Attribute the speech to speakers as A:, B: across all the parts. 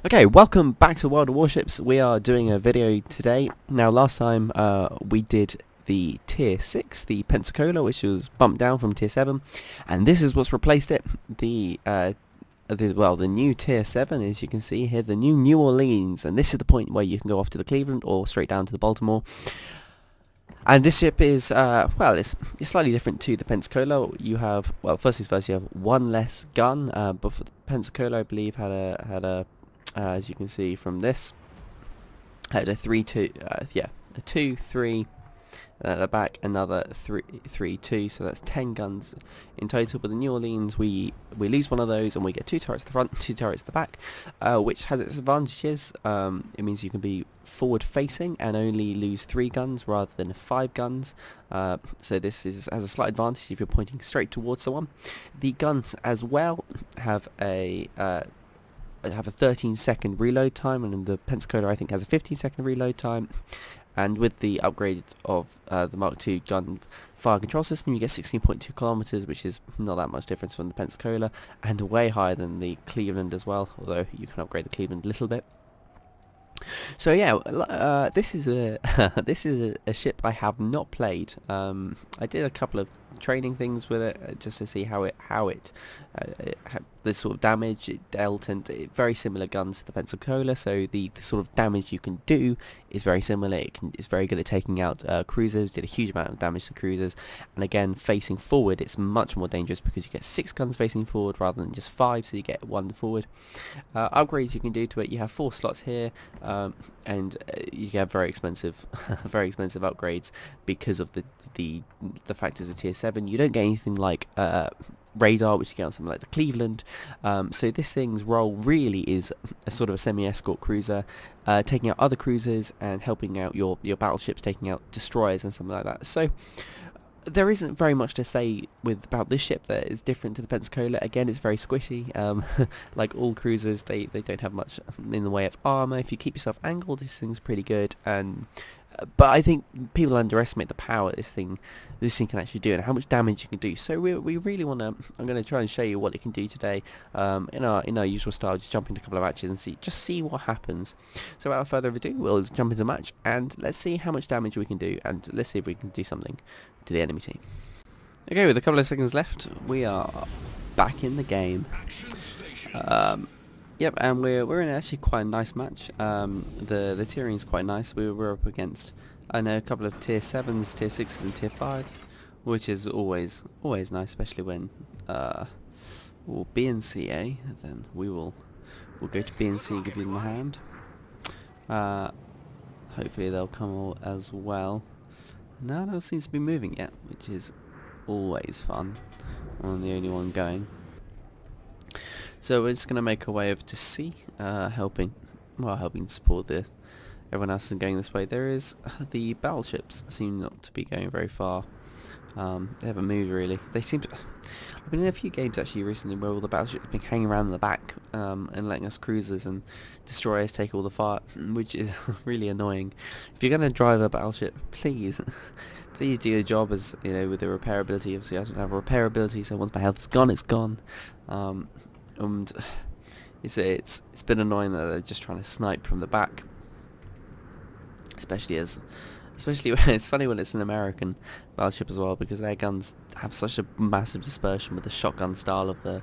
A: Okay, welcome back to World of Warships. We are doing a video today. Now, last time we did the Tier 6, the Pensacola, which was bumped down from Tier 7, and this is what's replaced it. The new Tier 7, as you can see here, the New Orleans, and this is the point where you can go off to the Cleveland or straight down to the Baltimore. And this ship is, it's slightly different to the Pensacola. You have, well, first things first, you have one less gun, but for the Pensacola, I believe, had a as you can see from this, had a 3-2, a 2-3, and at the back another 3-3-2, so that's 10 guns in total. But the New Orleans, we lose one of those and we get 2 turrets at the front, 2 turrets at the back, which has its advantages. It means you can be forward facing and only lose 3 guns rather than 5 guns. So this has a slight advantage if you're pointing straight towards someone. The guns as well have a 13-second reload time, and the Pensacola I think has a 15-second reload time. And with the upgrade of the Mark II gun fire control system, you get 16.2 kilometers, which is not that much difference from the Pensacola, and way higher than the Cleveland as well, although you can upgrade the Cleveland a little bit. So yeah, this is a this is a ship I have not played. I did a couple of training things with it just to see how the sort of damage it dealt, and very similar guns to the Pensacola. So the sort of damage you can do is very similar. It's very good at taking out cruisers. Did a huge amount of damage to cruisers, and again facing forward, it's much more dangerous because you get 6 guns facing forward rather than just 5, so you get 1 forward. Upgrades you can do to it: you have 4 slots here. And you get very expensive, very expensive upgrades because of the fact it's a Tier 7. You don't get anything like radar, which you get on something like the Cleveland. So this thing's role really is a sort of a semi-escort cruiser, taking out other cruisers and helping out your battleships, taking out destroyers and something like that. So there isn't very much to say about this ship that is different to the Pensacola. Again, it's very squishy. Like all cruisers, they don't have much in the way of armor. If you keep yourself angled, this thing's pretty good. And but I think people underestimate the power this thing can actually do and how much damage you can do. So we really want to. I'm going to try and show you what it can do today. In our usual style, just jump into a couple of matches and see what happens. So without further ado, we'll jump into a match and let's see how much damage we can do, and let's see if we can do something to the enemy team. Okay, with a couple of seconds left, we are back in the game. Yep, and we're in actually quite a nice match. The tiering is quite nice. We're up against, I know, a couple of Tier 7s, Tier 6s and Tier 5s, which is always nice, especially when we'll B and C, eh? Then we'll go to B and C and give them a hand. Hopefully they'll come all as well. No one else seems to be moving yet, which is always fun. I'm the only one going. So we're just going to make our way over to C, helping support everyone else is going this way. There is the battleships seem not to be going very far. They haven't moved really. They seem to. I've been in a few games actually recently where all the battleships have been hanging around in the back and letting us cruisers and destroyers take all the fire, which is really annoying. If you're going to drive a battleship, please do your job, as you know, with the repairability. Obviously I don't have repairability, so once my health is gone, it's gone. And it's been annoying that they're just trying to snipe from the back, especially when it's funny when it's an American battleship as well, because their guns have such a massive dispersion with the shotgun style of the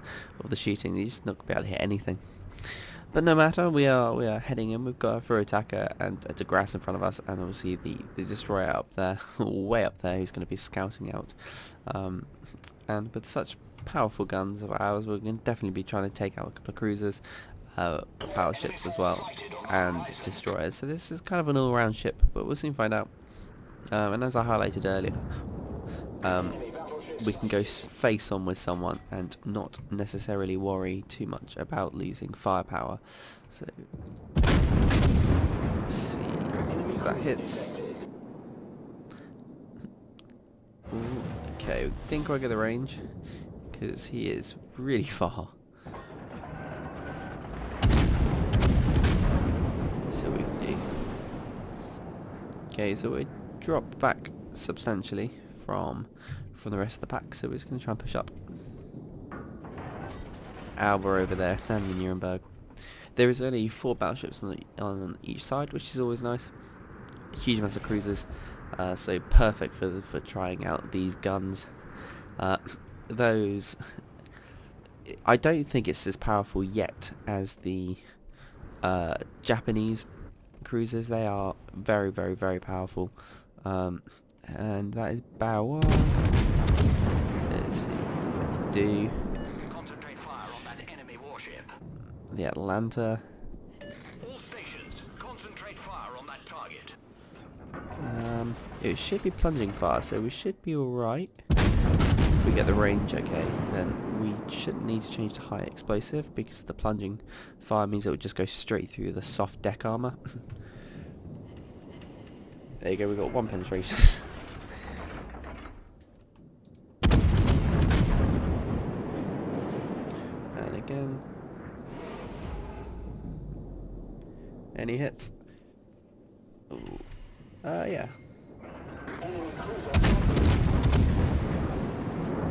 A: shooting. You're just not gonna be able to hit anything. But no matter, we are heading in. We've got a through attacker and a Degrasse in front of us, and obviously the destroyer up there, way up there, who's going to be scouting out. And with such powerful guns of ours, we're going to definitely be trying to take out a couple of cruisers, battleships as well, and destroyers. So this is kind of an all-round ship, but we'll soon find out. And as I highlighted earlier, we can go face on with someone and not necessarily worry too much about losing firepower. So let's see if that hits. Ooh, okay, didn't quite get the range because he is really far. So we can do. Okay, so we dropped back substantially from the rest of the pack, so we're just going to try and push up. We're over there, down in Nuremberg. There is only 4 battleships on each side, which is always nice. Huge amounts of cruisers, so perfect for trying out these guns. Those, I don't think it's as powerful yet as the Japanese cruisers. They are very, very, very powerful. And that is bow 1. So let's see what we can do.
B: Concentrate fire on that enemy warship.
A: The Atlanta.
B: All stations, concentrate fire on that target.
A: It should be plunging fire, so we should be alright. If we get the range okay, then we shouldn't need to change to high explosive, because the plunging fire means it would just go straight through the soft deck armour. There you go, we've got 1 penetration. And again. Any hits? Ooh. Yeah.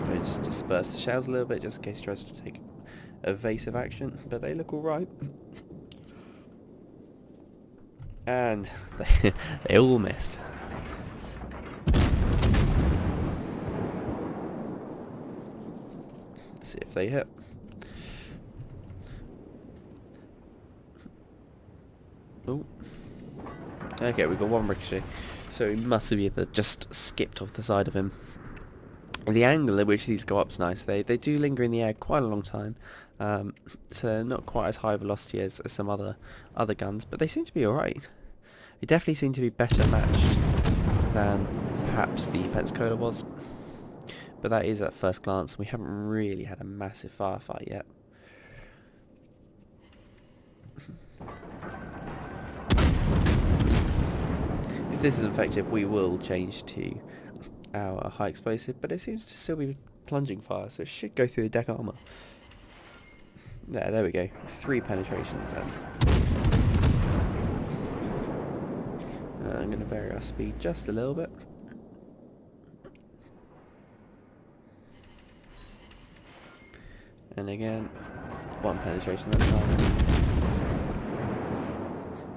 A: I just disperse the shells a little bit just in case he tries to take evasive action, but they look alright. And they all missed. Let's see if they hit. Oh. Okay, we've got 1 ricochet. So he must have either just skipped off the side of him. The angle at which these go up is nice. They do linger in the air quite a long time. So they're not quite as high velocity as some other guns, but they seem to be alright. They definitely seem to be better matched than perhaps the Pensacola was. But that is at first glance. We haven't really had a massive firefight yet. If this is effective, we will change to our high explosive, but it seems to still be plunging fire, so it should go through the deck armour. There we go. 3 penetrations then. I'm going to vary our speed just a little bit. And again, 1 penetration that time.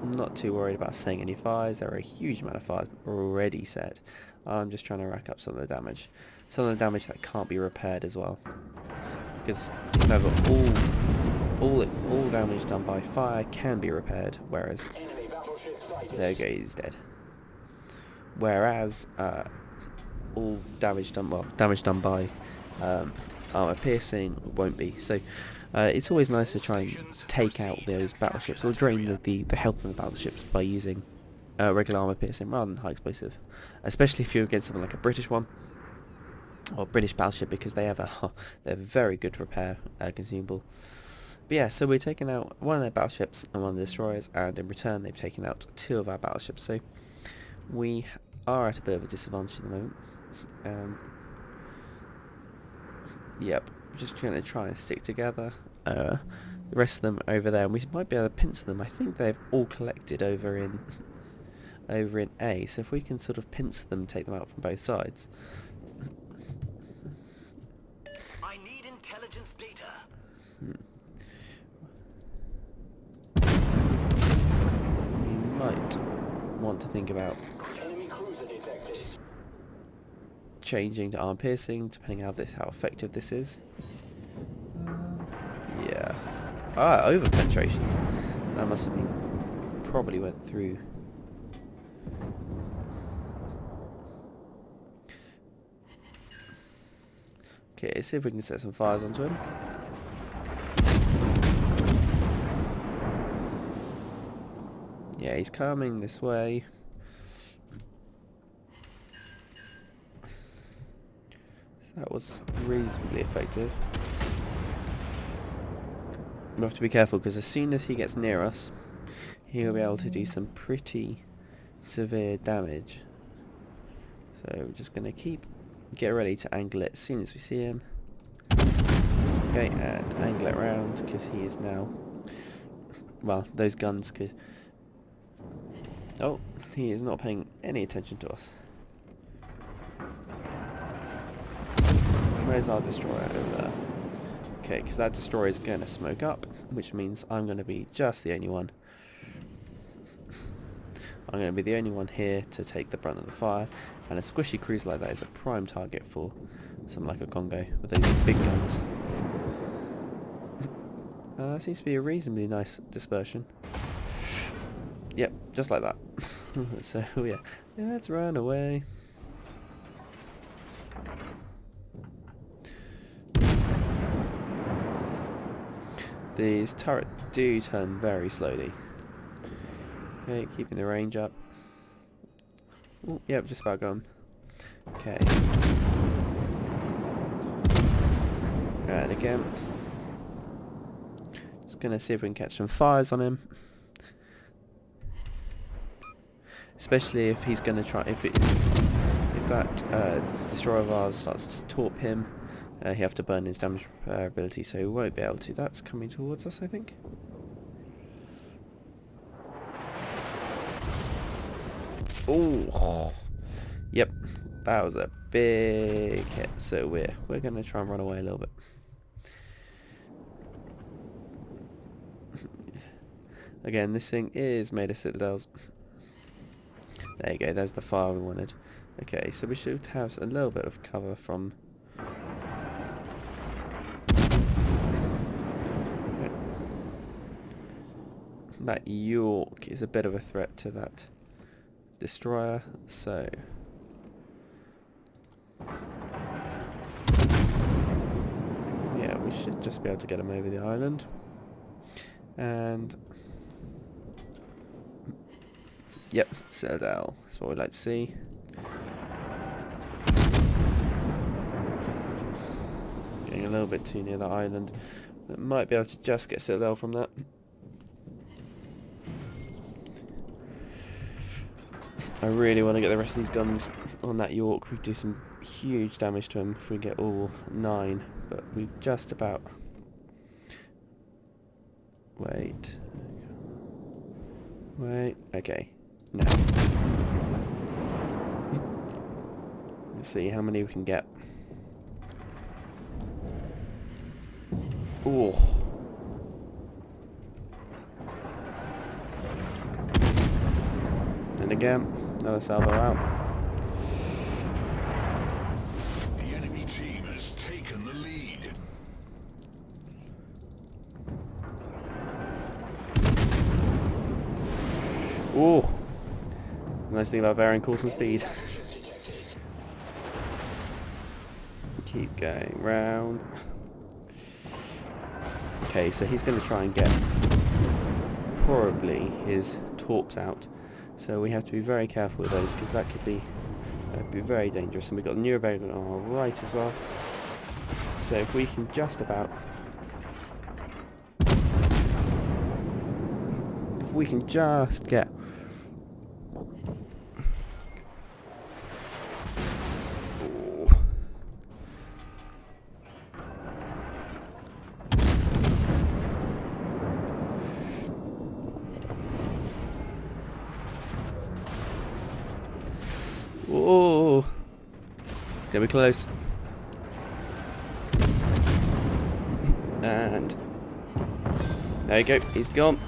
A: I'm not too worried about setting any fires. There are a huge amount of fires already set. I'm just trying to rack up some of the damage. Some of the damage that can't be repaired as well. Because I've got all damage done by fire can be repaired, whereas there you go, he's dead. Whereas all damage done by armor piercing won't be. So it's always nice to try and take out those battleships or drain the health of the battleships by using regular armor piercing rather than high explosive, especially if you're against something like a British one or British battleship, because they have they're very good repair consumable. But yeah, so we're taking out 1 of their battleships and 1 of the destroyers, and in return they've taken out 2 of our battleships. So we are at a bit of a disadvantage at the moment. Yep, just going to try and stick together. The rest of them over there, and we might be able to pincer them. I think they've all collected over in A, so if we can sort of pincer them, take them out from both sides.
B: I need intelligence data.
A: We might want to think about changing to arm piercing, depending on how effective this is. Yeah. Over penetrations. That must have been probably went through. Okay, let's see if we can set some fires onto him. Yeah, he's coming this way. So that was reasonably effective. We have to be careful, because as soon as he gets near us, he'll be able to do some pretty severe damage. So we're just going to get ready to angle it as soon as we see him. Okay, and angle it round, because he is now... Well, those guns could... Oh, he is not paying any attention to us. Where's our destroyer? Over there. Okay, because that destroyer is going to smoke up, which means I'm going to be just the only one. I'm going to be the only one here to take the brunt of the fire, and a squishy cruiser like that is a prime target for something like a Congo with those big guns. That seems to be a reasonably nice dispersion. Yep, just like that. So yeah, let's run away. These turrets do turn very slowly. Okay, keeping the range up. Ooh, yep, just about gone. Okay. And again. Just gonna see if we can catch some fires on him. Especially if he's gonna try, if that destroyer of ours starts to torp him, he have to burn his damage repair ability, so he won't be able to. That's coming towards us, I think. Oh, yep, that was a big hit. So we're gonna try and run away a little bit. Again, this thing is made of citadels. There you go, there's the fire we wanted. Okay, so we should have a little bit of cover from... That York is a bit of a threat to that destroyer, so... Yeah, we should just be able to get him over the island. And... Yep, citadel. That's what we'd like to see. Getting a little bit too near the island. But might be able to just get citadel from that. I really want to get the rest of these guns on that York. We do some huge damage to him if we get all 9. But we've just about... Wait. Okay. Now. Let's see how many we can get. Ooh. And again, another salvo out.
B: The enemy team has taken the lead.
A: Ooh. Nice thing about varying course and speed. Keep going round. Okay, so he's going to try and get probably his torps out. So we have to be very careful with those because that could be very dangerous. And we've got the Nuremberg on our right as well. So if we can just about... If we can just get... Oh, it's gonna be close. And there you go, he's gone.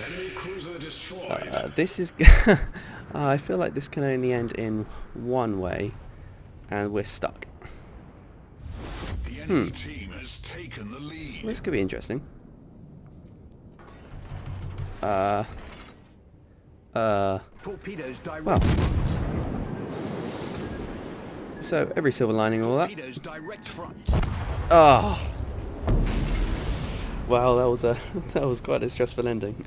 B: Enemy cruiser destroyed.
A: This is... I feel like this can only end in one way, and we're stuck.
B: The enemy team has taken the lead.
A: This could be interesting.
C: Torpedoes direct.
A: Well. So, every silver lining and all that.
B: Torpedoes direct front.
A: Oh! Well, that was quite a stressful ending.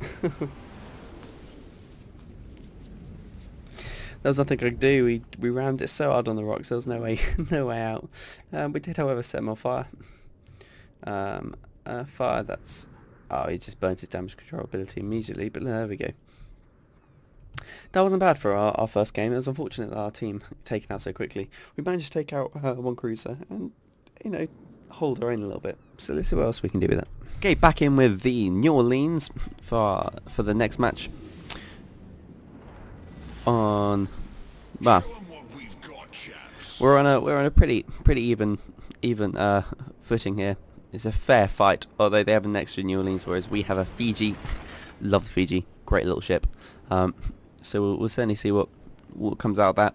A: There was nothing I could do. We rammed it so hard on the rocks. There was no way out. We did, however, set him on fire. Fire. That's... Oh, he just burnt his damage control ability immediately. But there we go. That wasn't bad for our first game. It was unfortunate that our team taken out so quickly. We managed to take out one cruiser and, you know, hold our own a little bit. So let's see what else we can do with that. Okay, back in with the New Orleans for the next match. On, well,
B: Show 'em what we've got, chaps.
A: we're on a pretty even footing here it's a fair fight, although they have an extra New Orleans, whereas we have a Fiji. Love the Fiji, great little ship. So we'll certainly see what comes out of that.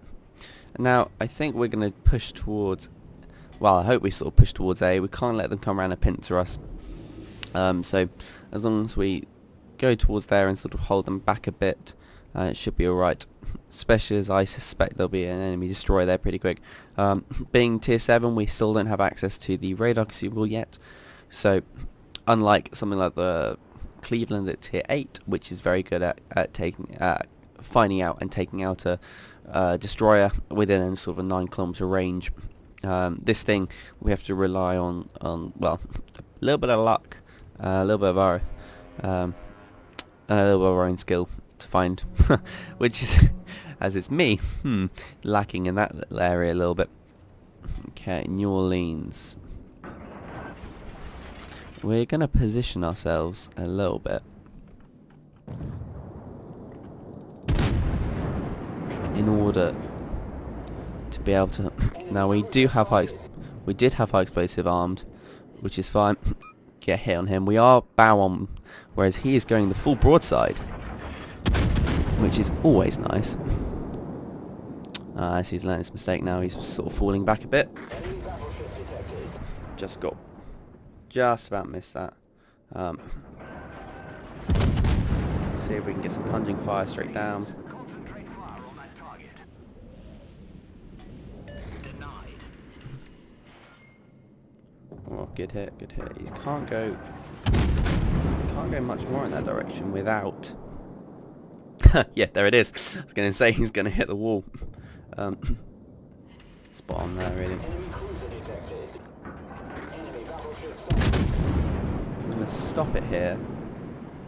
A: And now I think we're going to push towards, well, I hope we sort of push towards A. We can't let them come around and pincer us. So as long as we go towards there and sort of hold them back a bit, it should be alright. Especially as I suspect there'll be an enemy destroyer there pretty quick. Being tier 7, we still don't have access to the radar consumable yet. So unlike something like the Cleveland at tier 8, which is very good at finding out and taking out a destroyer within sort of a 9-kilometer range, this thing we have to rely on well, a little bit of luck, a little bit of our own skill to find, which is, as it's me, lacking in that little area a little bit. Okay, New Orleans. We're going to position ourselves a little bit in order to be able to. Now we did have high explosive armed, which is fine. Get hit on him. We are bow on, whereas he is going the full broadside, which is always nice. As he's learned his mistake now, he's sort of falling back a bit. Just about missed that. See if we can get some plunging fire straight down. Oh, good hit, good hit. He can't go much more in that direction without. Yeah, there it is. I was going to say he's going to hit the wall. Spot on there, really. I'm going to stop it here.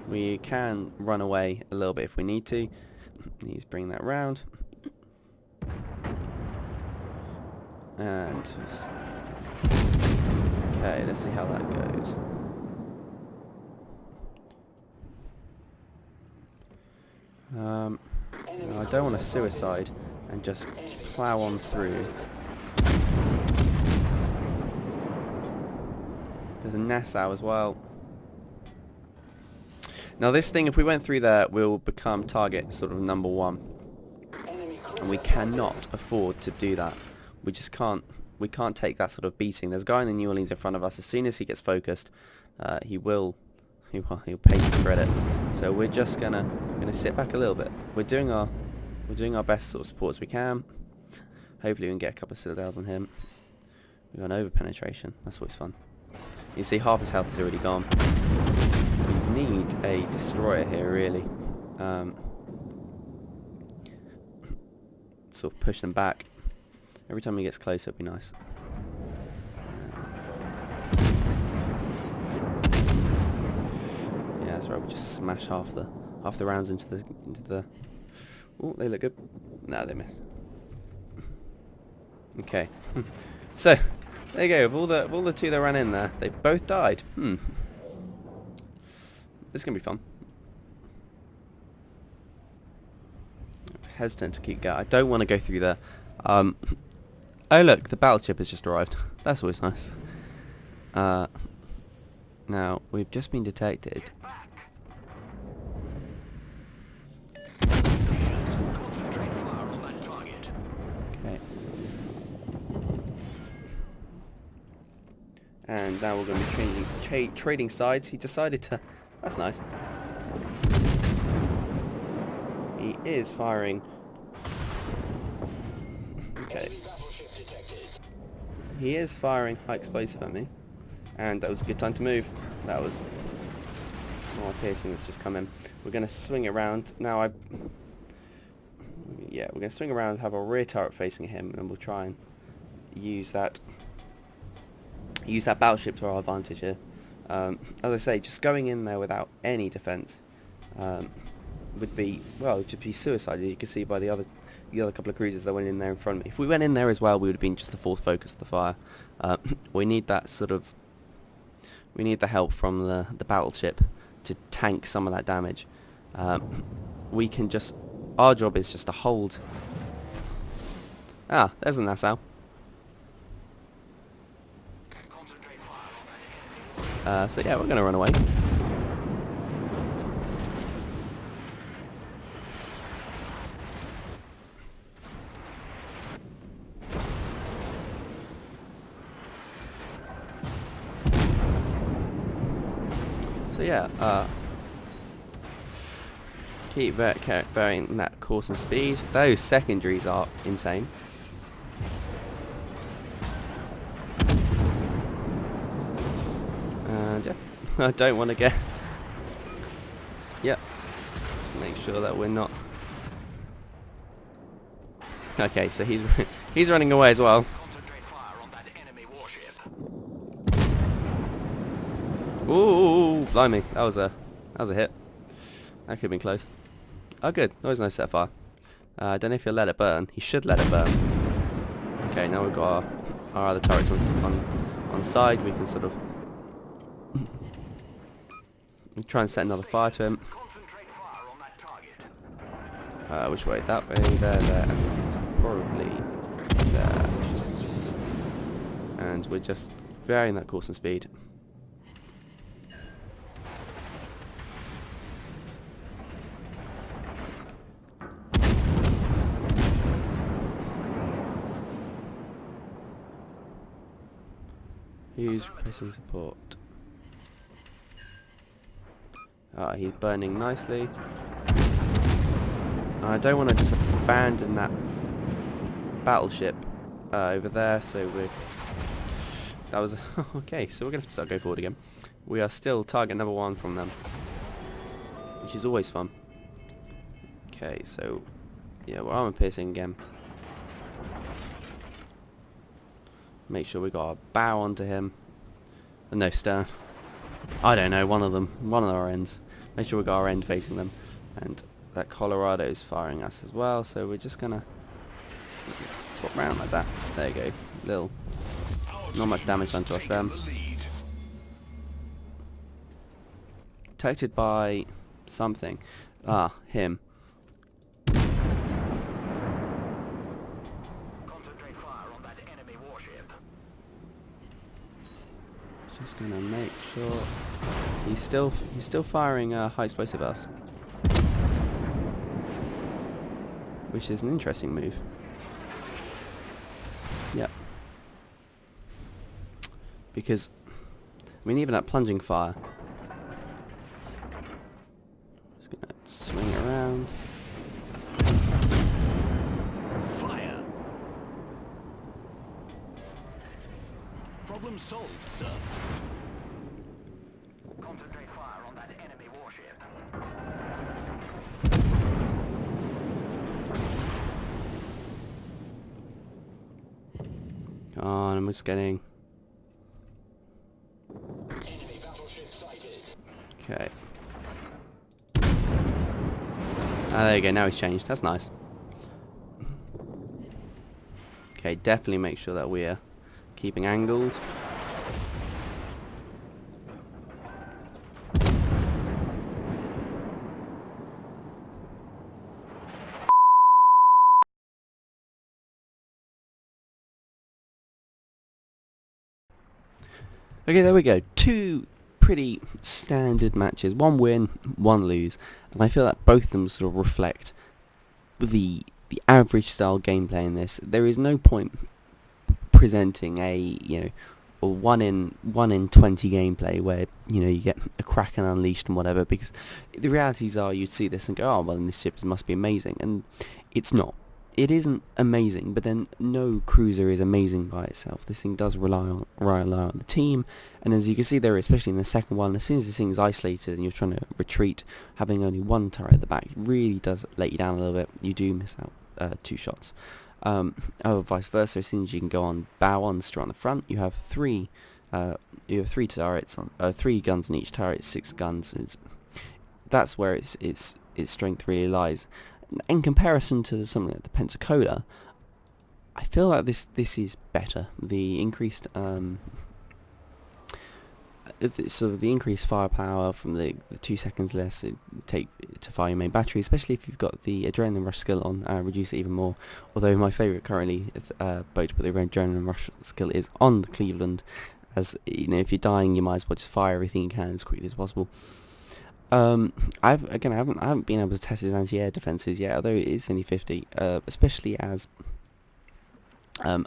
A: We can run away a little bit if we need to. He's bringing that round. And okay, let's see how that goes. I don't want to suicide and just plow on through. There's a Nassau as well. Now this thing, if we went through there, will become target sort of number 1. And we cannot afford to do that. We just can't. We can't take that sort of beating. There's a guy in the New Orleans in front of us. As soon as he gets focused, he'll pay for credit. So we're just gonna sit back a little bit. We're doing our best sort of support as we can. Hopefully we can get a couple of citadels on him. We've got an over penetration. That's always fun. You see, half his health is already gone. We need a destroyer here, really. Sort of push them back. Every time he gets closer, it'd be nice. Yeah, that's right. We just smash half the rounds into the. Oh, they look good. No, they missed. Okay. So there you go. Of all the two that ran in there, they both died. This is gonna be fun. I'm hesitant to keep going. I don't want to go through there. Oh look, the battleship has just arrived. That's always nice. Now, we've just been detected. Okay. And now we're going to be changing trading sides. He decided to. That's nice. He is firing. Okay. He is firing high explosive at me, and that was a good time to move. That was more piercing that's just come in. We're going to swing around now. We're going to swing around, have a rear turret facing him, and we'll try and use that battleship to our advantage here. As I say, just going in there without any defense would be, well, it would just be suicide, as you can see by the other couple of cruisers that went in there in front of me. If we went in there as well, we would have been just the fourth focus of the fire. We need that we need the help from the battleship to tank some of that damage. We can just, our job is just to hold. There's the Nassau. So yeah, we're going to run away. So yeah, keep varying that course and speed. Those secondaries are insane. And yeah, I don't want to get... Yep. Let's make sure that we're not... Okay, so he's he's running away as well.
C: Concentrate fire on that enemy warship.
A: Ooh, blimey, that was a hit. That could have been close. Oh good, always nice set fire. I don't know if he'll let it burn. He should let it burn. Okay, now we've got our other turrets on side. We can sort of try and set another fire to him.
C: Concentrate fire on that target.
A: Which way? That way, there, and probably there. And we're just varying that course and speed. Who's replacing support? He's burning nicely. I don't want to just abandon that battleship over there, so we're... That was... okay, so we're going to start going forward again. We are still target number 1 from them, which is always fun. Okay, so... yeah, we're armor piercing again. Make sure we got our bow onto him. No, stern. I don't know, one of them. One of our ends. Make sure we got our end facing them. And that Colorado's firing us as well, so we're just gonna swap around like that. There you go. Little... not much damage done to us then. Protected by something. Ah, him.
C: Concentrate fire on that enemy warship.
A: Just gonna make sure he's still firing high explosive at us, which is an interesting move. Yep. Because I mean, even that plunging fire. Just gonna swing it around.
C: Fire. Problem solved, sir. Concentrate fire on that enemy warship.
A: Come on, I'm just getting...
C: Enemy battleship sighted.
A: Okay. Ah, there you go, now he's changed. That's nice. Okay, definitely make sure that we're keeping angled. Okay, there we go. 2 pretty standard matches. 1 win, 1 lose. And I feel that both of them sort of reflect the average style gameplay in this. There is no point presenting a, a 1 in 20 gameplay where, you get a Kraken unleashed and whatever, because the realities are you'd see this and go, oh, well, then this ship must be amazing. And it's not. It isn't amazing, but then no cruiser is amazing by itself. This thing does rely on the team, and as you can see there, especially in the second one, as soon as this thing is isolated and you're trying to retreat, having only 1 turret at the back really does let you down a little bit. You do miss out 2 shots. Vice versa, as soon as you can go on bow on, straight on the front, you have 3 turrets on 3 guns on each turret, 6 guns. That's where its strength really lies. In comparison to something like the Pensacola, I feel like this is better. The increased sort of the increased firepower from the 2 seconds less it take to fire your main battery, especially if you've got the adrenaline rush skill on, reduce it even more. Although my favourite currently boat to put the adrenaline rush skill is on the Cleveland, as you know, if you're dying, you might as well just fire everything you can as quickly as possible. I haven't been able to test his anti-air defenses yet, although it is only 50. Especially as I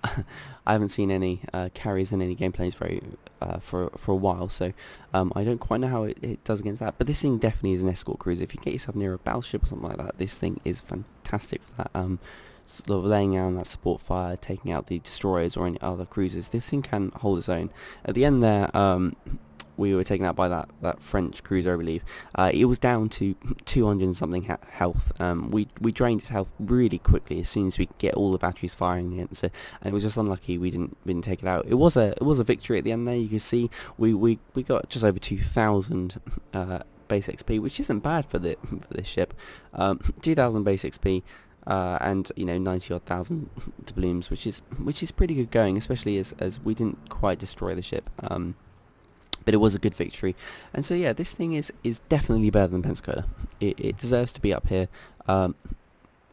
A: haven't seen any carries in any gameplays for a while, so I don't quite know how it does against that. But this thing definitely is an escort cruiser. If you get yourself near a battleship or something like that, this thing is fantastic for that. Sort of laying down that support fire, taking out the destroyers or any other cruisers. This thing can hold its own. At the end there, we were taken out by that French cruiser, I believe. It was down to 200 and something health. We drained its health really quickly as soon as we get all the batteries firing against it, and it was just unlucky we didn't take it out. It was a victory at the end there. You can see we got just over 2,000 base XP, which isn't bad for this ship. 2,000 base XP. And 90 odd thousand doubloons, which is pretty good going, especially as we didn't quite destroy the ship. But it was a good victory, and so yeah, this thing is definitely better than Pensacola. It deserves to be up here. The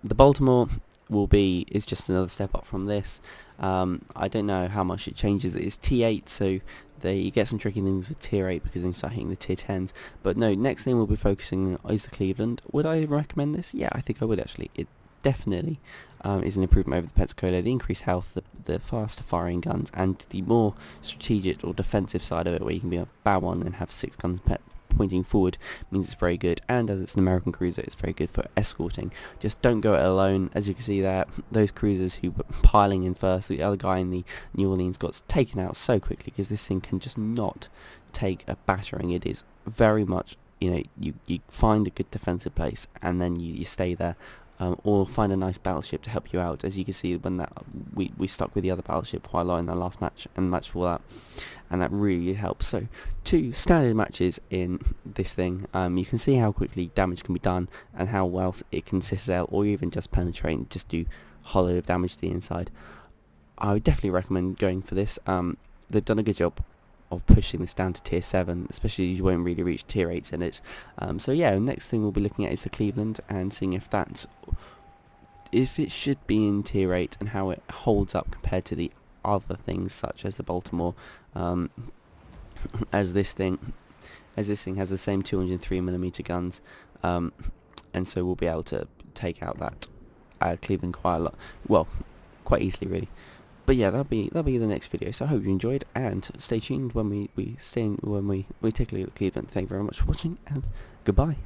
A: Baltimore is just another step up from this. I don't know how much it changes. It's T8, so you get some tricky things with tier 8 because then you start hitting the tier 10s. But no, next thing we'll be focusing on is the Cleveland. Would I recommend this? Yeah, I think I would actually. It definitely is an improvement over the Pensacola. The increased health, the faster firing guns, and the more strategic or defensive side of it, where you can be a bow on and have 6 guns pointing forward, means it's very good. And as it's an American cruiser, it's very good for escorting. Just don't go it alone. As you can see there, those cruisers who were piling in first, the other guy in the New Orleans got taken out so quickly because this thing can just not take a battering. It is very much, you find a good defensive place and then you stay there. Or find a nice battleship to help you out. As you can see, when we stuck with the other battleship quite a lot in that last match and match for that, and that really helps. So 2 standard matches in this thing. You can see how quickly damage can be done and how well it can citadel or even just penetrate and just do hollow damage to the inside. I would definitely recommend going for this. They've done a good job of pushing this down to tier 7, especially you won't really reach tier 8s in it. So yeah, next thing we'll be looking at is the Cleveland and seeing if it should be in tier 8 and how it holds up compared to the other things such as the Baltimore, as this thing has the same 203mm guns, and so we'll be able to take out that Cleveland quite easily really. But yeah, that'll be the next video. So I hope you enjoyed, and stay tuned when we take a look at Cleveland. Thank you very much for watching, and goodbye.